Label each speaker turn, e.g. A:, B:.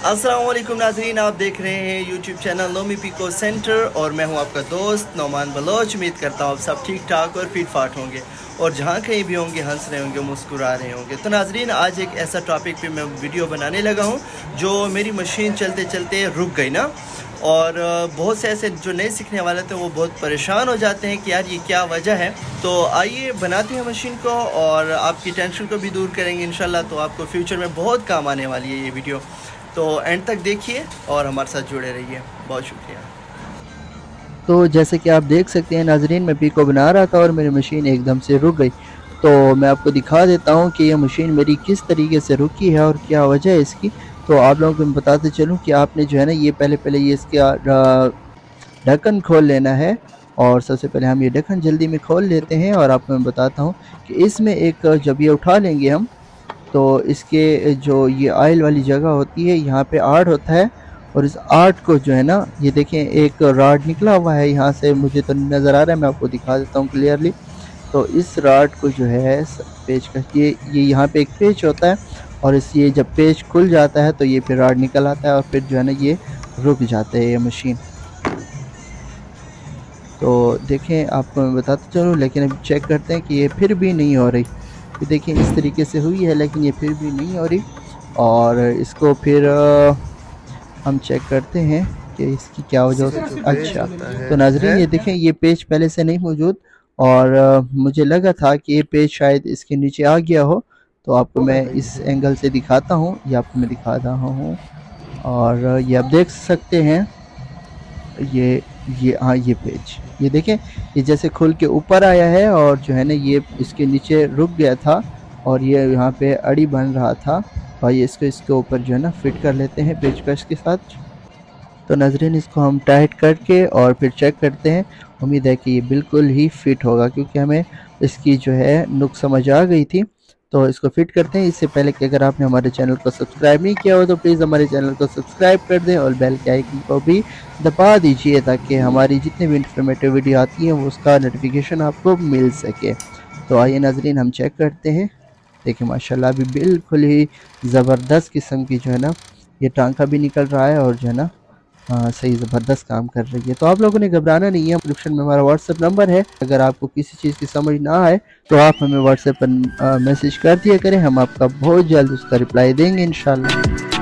A: अस्सलाम वालेकुम नाज़रीन, आप देख रहे हैं YouTube channel Nomi pico centre और मैं हूं आपका दोस्त नौमान बलोच। उम्मीद करता हूं आप सब ठीक ठाक और फिट फाट होंगे और जहां कहीं भी होंगे हंस रहे होंगे, मुस्कुरा रहे होंगे। तो नाज़रीन, आज एक ऐसा टॉपिक पे मैं वीडियो बनाने लगा हूं जो मेरी मशीन चलते चलते रुक गई ना, और बहुत से ऐसे जो नए सीखने वाले थे वो बहुत परेशान हो जाते हैं कि यार ये क्या वजह है। तो आइए बनाते हैं मशीन को और आपकी टेंशन को भी दूर करेंगे इंशाल्लाह। तो आपको फ्यूचर में बहुत काम आने वाली है ये वीडियो, तो एंड तक देखिए और हमारे साथ जुड़े रहिए। बहुत शुक्रिया।
B: तो जैसे कि आप देख सकते हैं नाजरीन, मैं पिको बना रहा था और मेरी मशीन एकदम से रुक गई। तो मैं आपको दिखा देता हूं कि ये मशीन मेरी किस तरीके से रुकी है और क्या वजह है इसकी। तो आप लोगों को मैं बताते चलूं कि आपने जो है ना ये पहले ये इसका ढक्कन खोल लेना है। और सबसे पहले हम ये ढक्कन जल्दी में खोल लेते हैं और आपको मैं बताता हूँ कि इसमें एक जब ये उठा लेंगे हम, तो इसके जो ये ऑयल वाली जगह होती है यहाँ पे आर्ट होता है, और इस आर्ट को जो है ना ये देखें एक राड निकला हुआ है यहाँ से, मुझे तो नज़र आ रहा है, मैं आपको दिखा देता हूँ क्लियरली। तो इस राड को जो है पेच का ये यहाँ पे एक पेच होता है, और ये जब पेच खुल जाता है तो ये फिर राड निकल आता है और फिर जो है ना ये रुक जाता है ये मशीन। तो देखें आपको मैं बताता चलूँ, लेकिन अभी चेक करते हैं कि ये फिर भी नहीं हो रही। ये देखें इस तरीके से हुई है लेकिन ये फिर भी नहीं हो रही। और इसको फिर हम चेक करते हैं कि इसकी क्या वजह हो सकती है। अच्छा, तो नाज़रीन ये देखें ये पेज पहले से नहीं मौजूद, और मुझे लगा था कि ये पेज शायद इसके नीचे आ गया हो। तो आपको मैं इस एंगल से दिखाता हूँ, ये आपको मैं दिखा रहा हूँ, और ये आप देख सकते हैं ये हाँ ये पेज ये देखें ये जैसे खुल के ऊपर आया है, और जो है ना ये इसके नीचे रुक गया था और ये यहाँ पे अड़ी बन रहा था। और ये इसके ऊपर जो है ना फिट कर लेते हैं पेचकश के साथ। तो नाज़रीन इसको हम टाइट करके और फिर चेक करते हैं। उम्मीद है कि ये बिल्कुल ही फिट होगा, क्योंकि हमें इसकी जो है नुक्स समझ आ गई थी। तो इसको फिट करते हैं। इससे पहले कि अगर आपने हमारे चैनल को सब्सक्राइब नहीं किया हो तो प्लीज़ हमारे चैनल को सब्सक्राइब कर दें और बेल के आइकन को भी दबा दीजिए, ताकि हमारी जितनी भी इंफॉर्मेटिव वीडियो आती हैं वो उसका नोटिफिकेशन आपको मिल सके। तो आइए नाज़रीन हम चेक करते हैं। देखिए माशाल्लाह अभी बिल्कुल ही ज़बरदस्त किस्म की जो है ना ये टांका भी निकल रहा है, और जो है ना सही ज़बरदस्त काम कर रही है। तो आप लोगों ने घबराना नहीं है। डिस्क्रिप्शन में हमारा व्हाट्सएप नंबर है, अगर आपको किसी चीज़ की समझ ना आए तो आप हमें व्हाट्सएप पर मैसेज कर दिया करें, हम आपका बहुत जल्द उसका रिप्लाई देंगे इंशाल्लाह।